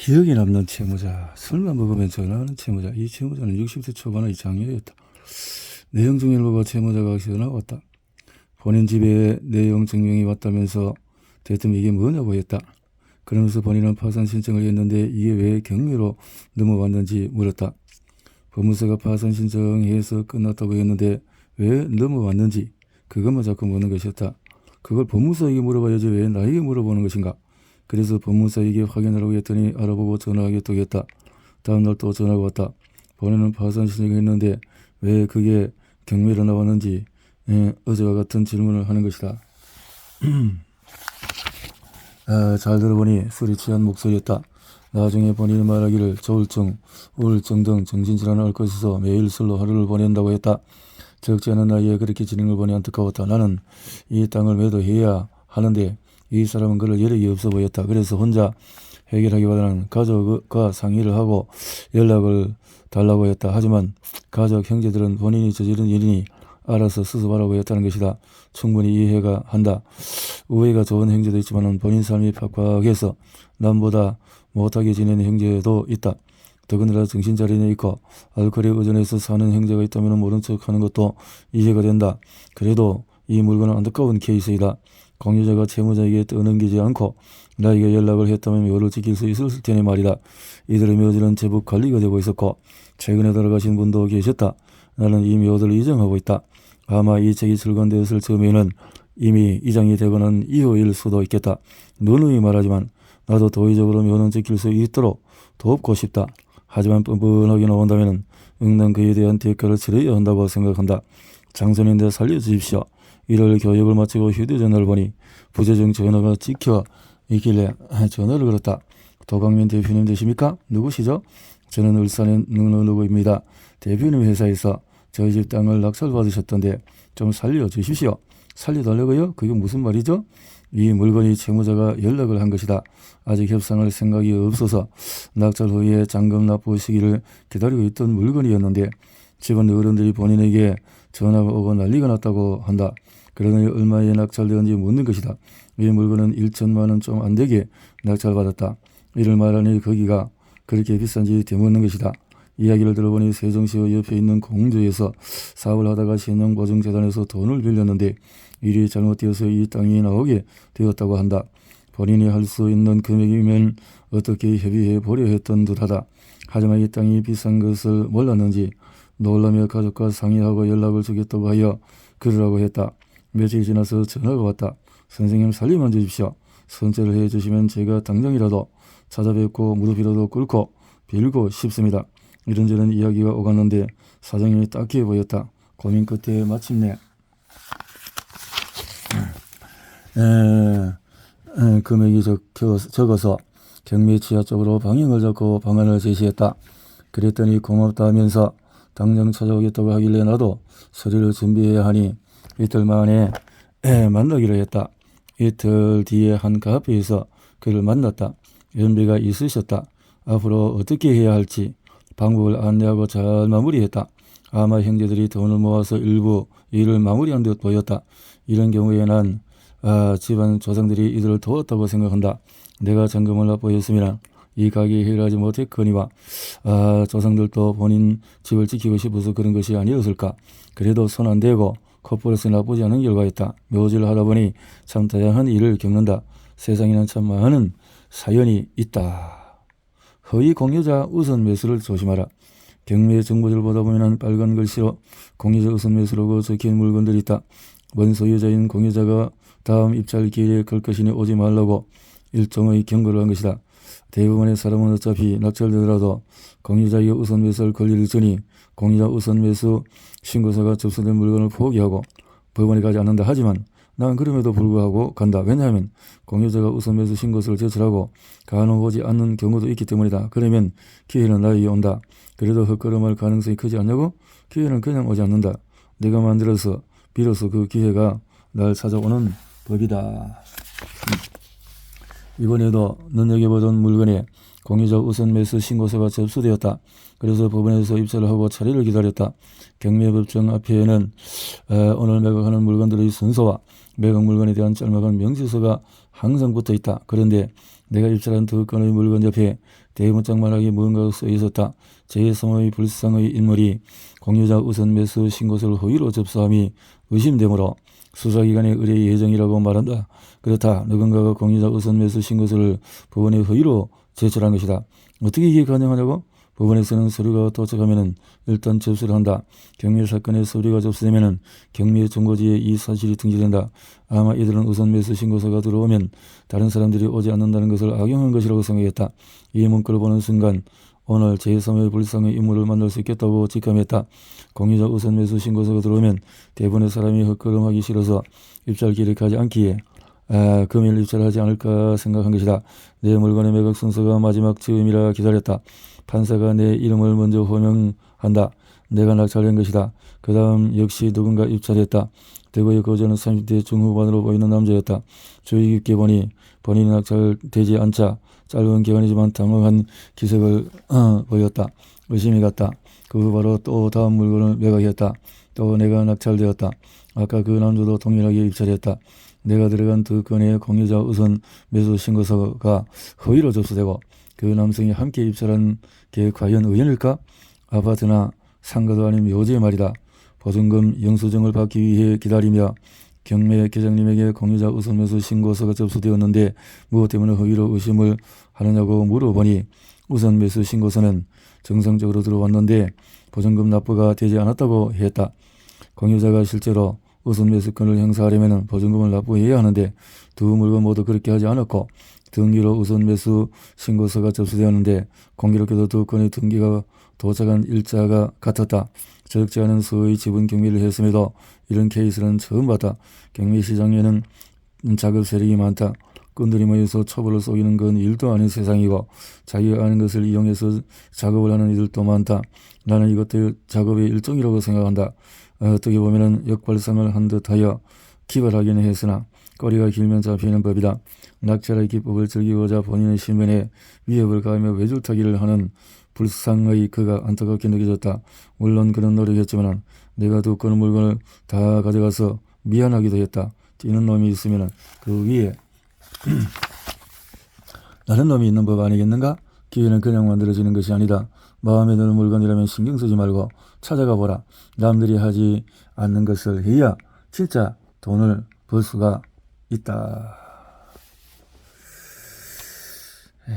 기억에 남는 채무자. 술만 먹으면 전화하는 채무자. 이 채무자는 60대 초반의 장녀였다. 내용 증명을 채무자가 전화가 왔다. 본인 집에 내용 증명이 왔다면서 대뜸 이게 뭐냐고 했다. 그러면서 본인은 파산 신청을 했는데 이게 왜 경매로 넘어왔는지 물었다. 법무사가 파산 신청해서 끝났다고 했는데 왜 넘어왔는지 그것만 자꾸 묻는 것이었다. 그걸 법무사에게 물어봐야지 왜 나에게 물어보는 것인가. 그래서 법무사에게 확인하라고 했더니 알아보고 전화하겠다고 했다. 다음날 또 전화가 왔다. 본인은 파산 신청을 했는데 왜 그게 경매로 나왔는지 어제와 같은 질문을 하는 것이다. 잘 들어보니 술이 취한 목소리였다. 나중에 본인이 말하기를 조울증, 우울증 등 정신질환을 앓고 있어서 매일 술로 하루를 보낸다고 했다. 적지 않은 나이에 그렇게 지는 걸 보니 안타까웠다. 나는 이 땅을 매도해야 하는데 이 사람은 그럴 여력이 없어 보였다. 그래서 혼자 해결하기보다는 가족과 상의를 하고 연락을 달라고 했다. 하지만 가족 형제들은 본인이 저지른 일이니 알아서 수습하라고 했다는 것이다. 충분히 이해가 한다. 우애가 좋은 형제도 있지만 본인 삶이 팍팍해서 남보다 못하게 지내는 형제도 있다. 더군다나 정신자리에 있고 알코올에 의존해서 사는 형제가 있다면 모른 척하는 것도 이해가 된다. 그래도 이 물건은 안타까운 케이스이다. 공유자가 채무자에게 떠넘기지 않고 나에게 연락을 했다면 묘를 지킬 수 있었을 테니 말이다. 이들의 묘지는 제법 관리가 되고 있었고 최근에 돌아가신 분도 계셨다. 나는 이 묘들을 이장하고 있다. 아마 이 책이 출간되었을 즈음에는 이미 이장이 되거나 이후일 수도 있겠다. 누누이 말하지만 나도 도의적으로 묘는 지킬 수 있도록 돕고 싶다. 하지만 뻔뻔하게 나온다면 응당 그에 대한 대가를 치러야 한다고 생각한다. 장손인데 살려주십시오. 1월 교육을 마치고 휴대전화를 보니 부재중 전화가 찍혀 있길래 전화를 걸었다. 도강민 대표님 되십니까? 누구시죠? 저는 울산의 누구입니다. 대표님 회사에서 저희 집 땅을 낙찰받으셨던데 좀 살려주십시오. 살려달라고요? 그게 무슨 말이죠? 이 물건이 채무자가 연락을 한 것이다. 아직 협상할 생각이 없어서 낙찰 후에 잔금 납부 시기를 기다리고 있던 물건이었는데 집안 어른들이 본인에게 전화가 오고 난리가 났다고 한다. 그러더니 얼마에 낙찰되었는지 묻는 것이다. 이 물건은 1천만 원 좀 안 되게 낙찰받았다. 이를 말하니 거기가 그렇게 비싼지 되묻는 것이다. 이야기를 들어보니 세종시의 옆에 있는 공주에서 사업을 하다가 신용보증재단에서 돈을 빌렸는데 일이 잘못되어서 이 땅이 나오게 되었다고 한다. 본인이 할 수 있는 금액이면 어떻게 협의해 보려 했던 듯하다. 하지만 이 땅이 비싼 것을 몰랐는지 놀라며 가족과 상의하고 연락을 주겠다고 하여 그러라고 했다. 며칠 지나서 전화가 왔다. 선생님 살리만 주십시오. 선처를 해주시면 제가 당장이라도 찾아뵙고 무릎이라도 꿇고 빌고 싶습니다. 이런저런 이야기가 오갔는데 사정이 딱해 보였다. 고민 끝에 마침내 금액이 적어서 경매 취하 쪽으로 방향을 잡고 방안을 제시했다. 그랬더니 고맙다 하면서 당장 찾아오겠다고 하길래 나도 서류를 준비해야 하니 이틀 만에 만나기로 했다. 이틀 뒤에 한 카페에서 그를 만났다. 연배가 있으셨다. 앞으로 어떻게 해야 할지 방법을 안내하고 잘 마무리했다. 아마 형제들이 돈을 모아서 일부 일을 마무리한 듯 보였다. 이런 경우에 난 집안 조상들이 이들을 도왔다고 생각한다. 내가 잔금을 납부했으면 이 가게 해결하지 못했거니와 조상들도 본인 집을 지키고 싶어서 그런 것이 아니었을까. 그래도 손 안 대고 콧버릇이 나쁘지 않은 결과였다. 묘지를 하다 보니 참 다양한 일을 겪는다. 세상에는 참 많은 사연이 있다. 허위 공유자 우선 매수를 조심하라. 경매 정보지를 보다 보면 빨간 글씨로 공유자 우선 매수라고 적힌 물건들이 있다. 원 소유자인 공유자가 다음 입찰 기일에 걸 것이니 오지 말라고 일종의 경고를 한 것이다. 대부분의 사람은 어차피 낙찰되더라도 공유자의 우선 매수를 권리를 주니 공유자 우선 매수 신고서가 접수된 물건을 포기하고 법원에 가지 않는다. 하지만 난 그럼에도 불구하고 간다. 왜냐하면 공유자가 우선 매수 신고서를 제출하고 간혹 오지 않는 경우도 있기 때문이다. 그러면 기회는 나에게 온다. 그래도 헛걸음할 가능성이 크지 않냐고? 기회는 그냥 오지 않는다. 내가 만들어서 비로소 그 기회가 날 찾아오는 법이다. 이번에도 눈여겨보던 물건에 공유자 우선 매수 신고서가 접수되었다. 그래서 법원에서 입찰을 하고 처리를 기다렸다. 경매법정 앞에는 오늘 매각하는 물건들의 순서와 매각 물건에 대한 짤막한 명시서가 항상 붙어 있다. 그런데 내가 입찰한 두 건의 물건 옆에 대문짝만하게 무언가가 써 있었다. 제3의 불상의 인물이 공유자 우선 매수 신고서를 허위로 접수함이 의심되므로 수사기관의 의뢰 예정이라고 말한다. 그렇다. 누군가가 공유자 우선 매수 신고서를 법원에 허위로 제출한 것이다. 어떻게 이게 가능하냐고? 법원에서는 서류가 도착하면 일단 접수를 한다. 경매 사건에 서류가 접수되면 경매 종고지에 이 사실이 등재된다. 아마 이들은 우선 매수 신고서가 들어오면 다른 사람들이 오지 않는다는 것을 악용한 것이라고 생각했다. 이 문구를 보는 순간 오늘 제3의 불상의 인물을 만날 수 있겠다고 직감했다. 공유자 우선 매수 신고서가 들어오면 대부분의 사람이 헛걸음하기 싫어서 입찰 기획하지 않기에 금일 입찰하지 않을까 생각한 것이다. 내 물건의 매각 순서가 마지막 즈음이라 기다렸다. 판사가 내 이름을 먼저 호명한다. 내가 낙찰된 것이다. 그 다음 역시 누군가 입찰했다. 대구에 거주하는 30대 중후반으로 보이는 남자였다. 주의 깊게 보니 본인이 낙찰되지 않자 짧은 기간이지만 당황한 기색을 보였다. 의심이 갔다. 그 후 바로 또 다음 물건을 매각했다. 또 내가 낙찰되었다. 아까 그 남자도 동일하게 입찰했다. 내가 들어간 두 건의 공유자 우선 매수 신고서가 허위로 접수되고 그 남성이 함께 입찰한 게 과연 우연일까? 아파트나 상가도 아닌 묘지의 말이다. 보증금 영수증을 받기 위해 기다리며 경매 계장님에게 공유자 우선 매수 신고서가 접수되었는데 무엇 때문에 허위로 의심을 하느냐고 물어보니 우선 매수 신고서는 정상적으로 들어왔는데 보증금 납부가 되지 않았다고 했다. 공유자가 실제로 우선 매수권을 행사하려면 보증금을 납부해야 하는데 두 물건 모두 그렇게 하지 않았고 등기로 우선 매수 신고서가 접수되었는데 공교롭게도 두 건의 등기가 도착한 일자가 같았다. 적지 않은 수의 지분 경매를 했음에도 이런 케이스는 처음 봤다. 경매 시장에는 작업 세력이 많다. 꾼들이 모여서 초벌을 속이는 건 일도 아닌 세상이고 자기가 아는 것을 이용해서 작업을 하는 이들도 많다. 나는 이것도 작업의 일종이라고 생각한다. 어떻게 보면 역발상을 한 듯하여 기발하기는 했으나 꼬리가 길면 잡히는 법이다. 낙찰의 기법을 즐기고자 본인의 신변에 위협을 가하며 외줄타기를 하는 불상의 그가 안타깝게 느껴졌다. 물론 그런 노력했지만 내가 두 건의 물건을 다 가져가서 미안하기도 했다. 뛰는 놈이 있으면 그 위에 다른 놈이 있는 법 아니겠는가? 기회는 그냥 만들어지는 것이 아니다. 마음에 드는 물건이라면 신경 쓰지 말고 찾아가 보라. 남들이 하지 않는 것을 해야 진짜 돈을 벌 수가 있다.